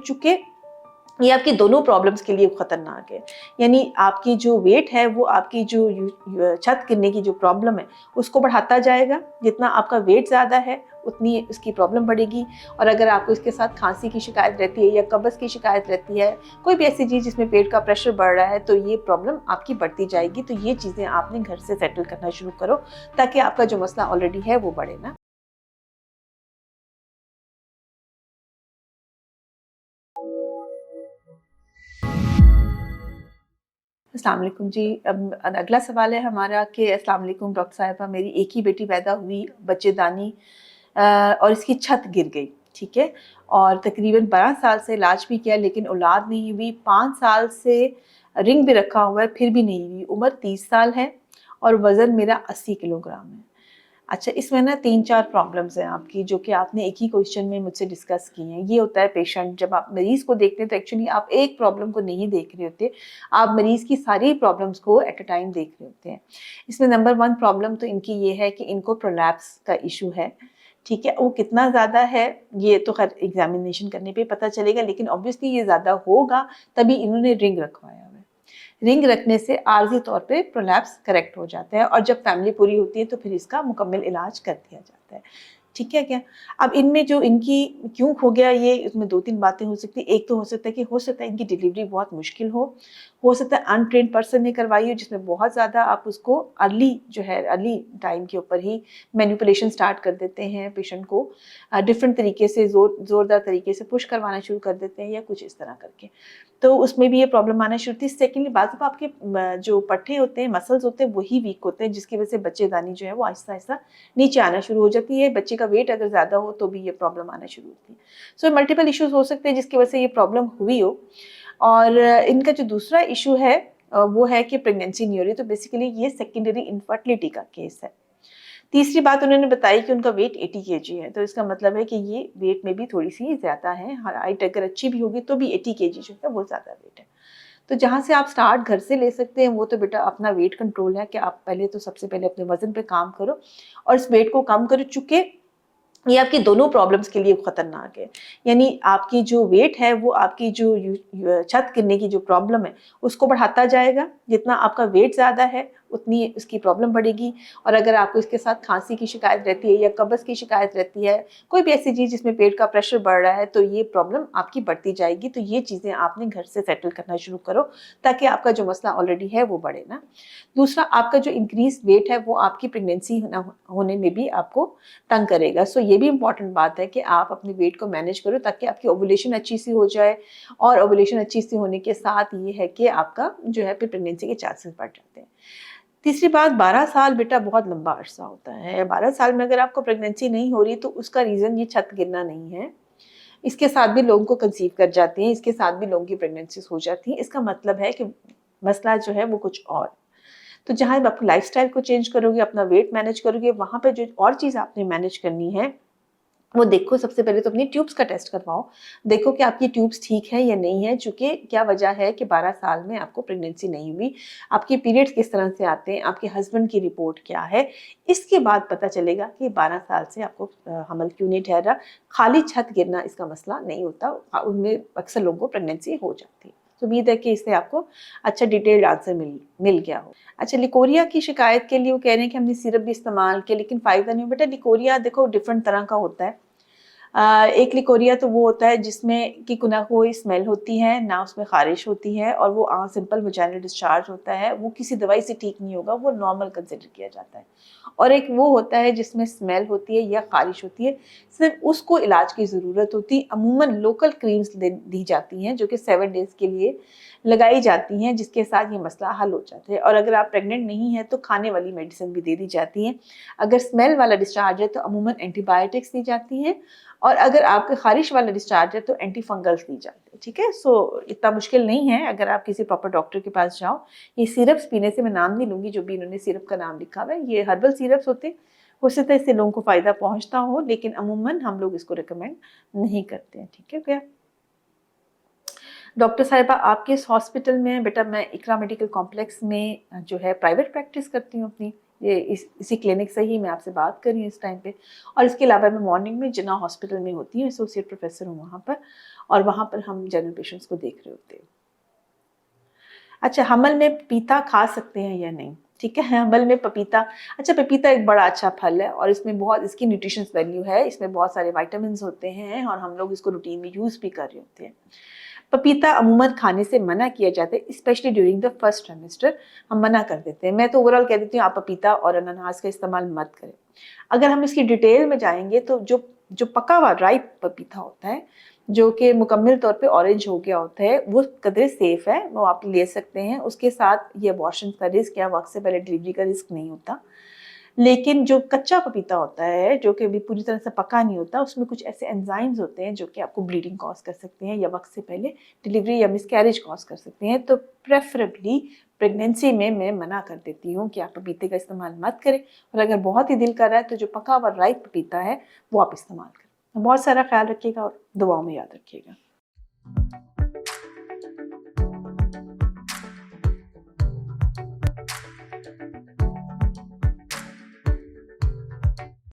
चुके ये आपकी दोनों प्रॉब्लम्स के लिए खतरनाक है। यानी आपकी जो वेट है वो आपकी जो छत गिरने की जो प्रॉब्लम है उसको बढ़ाता जाएगा। जितना आपका वेट ज़्यादा है उतनी उसकी प्रॉब्लम बढ़ेगी। और अगर आपको इसके साथ खांसी की शिकायत रहती है या कब्ज़ की शिकायत रहती है, कोई भी ऐसी चीज़ जिसमें पेट का प्रेशर बढ़ रहा है, तो ये प्रॉब्लम आपकी बढ़ती जाएगी। तो ये चीज़ें आपने घर से सेटल करना शुरू करो ताकि आपका जो मसला ऑलरेडी है वो बढ़े ना। अस्सलाम वालेकुम जी। अब अगला सवाल है हमारा कि अस्सलाम वालेकुम डॉक्टर साहिबा, मेरी एक ही बेटी पैदा हुई, बच्चेदानी और इसकी छत गिर गई, ठीक है। और तकरीबन 12 साल से इलाज भी किया लेकिन औलाद नहीं हुई। 5 साल से रिंग भी रखा हुआ है फिर भी नहीं हुई। उम्र 30 साल है और वज़न मेरा 80 किलोग्राम है। अच्छा, इसमें ना 3-4 प्रॉब्लम्स हैं आपकी, जो कि आपने एक ही क्वेश्चन में मुझसे डिस्कस की हैं। ये होता है पेशेंट जब आप मरीज़ को देखते हैं तो एक्चुअली आप एक प्रॉब्लम को नहीं देख रहे होते, आप मरीज़ की सारी प्रॉब्लम्स को एट अ टाइम देख रहे होते हैं। इसमें नंबर 1 प्रॉब्लम तो इनकी ये है कि इनको प्रोलैप्स का इशू है, ठीक है। वो कितना ज़्यादा है ये तो खैर एग्ज़ामिनेशन करने पे पता चलेगा, लेकिन ऑब्वियसली ये ज़्यादा होगा तभी इन्होंने रिंग रखवाया हुआ है। रिंग रखने से आर्ज़ी तौर पे प्रोलैप्स करेक्ट हो जाता है और जब फैमिली पूरी होती है तो फिर इसका मुकम्मल इलाज कर दिया जाता है, ठीक है क्या। अब इनमें जो इनकी क्यों हो गया ये, इसमें 2-3 बातें हो सकती है। एक तो हो सकता है कि हो सकता है इनकी डिलीवरी बहुत मुश्किल हो सकता है अनट्रेन्ड पर्सन ने करवाई हो जिसमें बहुत ज़्यादा आप उसको अर्ली टाइम के ऊपर ही मैनिपुलेशन स्टार्ट कर देते हैं पेशेंट को, डिफरेंट तरीके से ज़ोरदार तरीके से पुश करवाना शुरू कर देते हैं या कुछ इस तरह करके, तो उसमें भी ये प्रॉब्लम आना शुरू थी। सेकेंडली बात अब आपके जो पट्टे होते हैं, मसल्स होते हैं वही वीक होते हैं जिसकी वजह से बच्चेदानी जो है वो आहिस्ता-आहिस्ता नीचे आना शुरू हो जाती है। बच्चे का वेट अगर ज़्यादा हो तो भी ये प्रॉब्लम आना शुरू होती है। सो मल्टीपल इश्यूज़ हो सकते हैं जिसकी वजह से ये प्रॉब्लम हुई हो। और इनका जो दूसरा इश्यू है वो है कि प्रेगनेंसी नहीं हो रही, तो बेसिकली ये सेकेंडरी इनफर्टिलिटी का केस है। तीसरी बात उन्होंने बताई कि उनका वेट 80 केजी है, तो इसका मतलब है कि ये वेट में भी थोड़ी-सी ज़्यादा है। हाइट अगर अच्छी भी होगी तो भी 80 केजी जो है वो ज़्यादा वेट है। तो जहाँ से आप स्टार्ट घर से ले सकते हैं वो तो बेटा अपना वेट कंट्रोल है कि आप पहले तो सबसे पहले अपने वज़न पे काम करो और इस वेट को कम करो, चूँकि ये आपकी दोनों प्रॉब्लम्स के लिए खतरनाक है। यानी आपकी जो वेट है वो आपकी जो छत गिरने की जो प्रॉब्लम है उसको बढ़ाता जाएगा। जितना आपका वेट ज़्यादा है उतनी उसकी प्रॉब्लम बढ़ेगी। और अगर आपको इसके साथ खांसी की शिकायत रहती है या कब्ज़ की शिकायत रहती है, कोई भी ऐसी चीज़ जिसमें पेट का प्रेशर बढ़ रहा है, तो ये प्रॉब्लम आपकी बढ़ती जाएगी। तो ये चीज़ें आपने घर से सेटल करना शुरू करो ताकि आपका जो मसला ऑलरेडी है वो बढ़े ना। दूसरा, आपका जो इंक्रीज़ वेट है वो आपकी प्रेगनेंसी होने में भी आपको तंग करेगा। सो ये भी इम्पॉर्टेंट बात है कि आप अपने वेट को मैनेज करो ताकि आपकी ओव्यूलेशन अच्छी सी हो जाए। और ओव्यूलेशन अच्छी सी होने के साथ ये है कि आपका जो है फिर प्रेगनेंसी के चांसेस बढ़ जाते हैं। तीसरी बात, 12 साल बेटा बहुत लंबा अरसा होता है। 12 साल में अगर आपको प्रेगनेंसी नहीं हो रही तो उसका रीज़न ये छत गिरना नहीं है। इसके साथ भी लोगों को कंसीव कर जाते हैं, इसके साथ भी लोगों की प्रेगनेंसीज़ हो जाती हैं। इसका मतलब है कि मसला जो है वो कुछ और। तो जहाँ आप लाइफ़स्टाइल को चेंज करोगे, अपना वेट मैनेज करोगे, वहाँ पे जो और चीज़ आपने मैनेज करनी है वो देखो। सबसे पहले तो अपनी ट्यूब्स का टेस्ट करवाओ। देखो कि आपकी ट्यूब्स ठीक है या नहीं है, चूँकि क्या वजह है कि 12 साल में आपको प्रेगनेंसी नहीं हुई। आपके पीरियड्स किस तरह से आते हैं, आपके हस्बैंड की रिपोर्ट क्या है, इसके बाद पता चलेगा कि 12 साल से आपको हमल क्यों नहीं ठहरा। खाली छत गिरना इसका मसला नहीं होता, उनमें अक्सर लोगों को प्रेगनेंसी हो जाती है। तो उम्मीद है कि इससे आपको अच्छा डिटेल्ड आंसर मिल गया हो। अच्छा, लिकोरिया की शिकायत के लिए वो कह रहे हैं कि हमने सिरप भी इस्तेमाल किया लेकिन फ़ायदा नहीं हुआ। बेटा लिकोरिया देखो डिफरेंट तरह का होता है। एक लिकोरिया तो वो होता है जिसमें कि ना कोई स्मेल होती है, ना उसमें ख़ारिश होती है और वो सिंपल वजाइनल डिस्चार्ज होता है। वो किसी दवाई से ठीक नहीं होगा, वो नॉर्मल कंसिडर किया जाता है। और एक वो होता है जिसमें स्मेल होती है या ख़ारिश होती है, सिर्फ उसको इलाज की ज़रूरत होती है। अमूमन लोकल क्रीम्स दी जाती हैं जो कि 7 डेज़ के लिए लगाई जाती हैं, जिसके साथ ये मसला हल हो जाता है। और अगर आप प्रेग्नेंट नहीं हैं तो खाने वाली मेडिसिन भी दे दी जाती हैं। अगर स्मेल वाला डिस्चार्ज है तो अमूमन एंटीबायोटिक्स दी जाती हैं और अगर आपका ख़ारिश वाला डिस्चार्ज है तो एंटी फंगल्स दी जाती है, ठीक है। सो इतना मुश्किल नहीं है अगर आप किसी प्रॉपर डॉक्टर के पास जाओ। ये सिरप्स पीने से, मैं नाम नहीं लूँगी जो भी इन्होंने सिरप का नाम लिखा हुआ है, ये हर्बल सिरप्स होते हैं। हो सकता है इससे लोगों को फ़ायदा पहुँचता हो लेकिन अमूमन हम लोग इसको रिकमेंड नहीं करते हैं, ठीक है भैया। डॉक्टर साहिबा, आपके इस हॉस्पिटल में बेटा मैं इकरा मेडिकल कॉम्प्लेक्स में जो है प्राइवेट प्रैक्टिस करती हूँ अपनी, ये इसी क्लिनिक से ही मैं आपसे बात कर रही हूँ इस टाइम पे। और इसके अलावा मैं मॉर्निंग में जिन्ना हॉस्पिटल में होती हूँ, एसोसिएट प्रोफेसर हूँ वहाँ पर, और वहाँ पर हम जनरल पेशेंट्स को देख रहे होते हैं। अच्छा, हमल में पपीता खा सकते हैं या नहीं? ठीक है, हमल में पपीता, अच्छा पपीता एक बड़ा अच्छा फल है और इसमें बहुत इसकी न्यूट्रिशंस वैल्यू है, इसमें बहुत सारे विटामिन्स होते हैं और हम लोग इसको रूटीन में यूज़ भी कर रहे होते हैं। पपीता अमूमन खाने से मना किया जाता है, specially during the first trimester हम मना कर देते हैं। मैं तो ओवरऑल कह देती हूँ आप पपीता और अनानास का इस्तेमाल मत करें। अगर हम इसकी डिटेल में जाएंगे तो जो जो पका हुआ राइप पपीता होता है, जो कि मुकम्मल तौर पे ऑरेंज हो गया होता है, वो कदरे सेफ़ है, वो आप ले सकते हैं। उसके साथ ये अबॉर्शन का रिस्क या वक्त से पहले डिलीवरी का रिस्क नहीं होता। लेकिन जो कच्चा पपीता होता है, जो कि अभी पूरी तरह से पका नहीं होता, उसमें कुछ ऐसे एंजाइम्स होते हैं जो कि आपको ब्लीडिंग कॉज कर सकते हैं या वक्त से पहले डिलीवरी या मिसकैरेज कॉज कर सकते हैं। तो प्रेफरेबली प्रेगनेंसी में मैं मना कर देती हूँ कि आप पपीते का इस्तेमाल मत करें, और अगर बहुत ही दिल कर रहा है तो जो पका हुआ राइप पपीता है वो आप इस्तेमाल करें। बहुत सारा ख्याल रखिएगा और दुआओं में याद रखिएगा।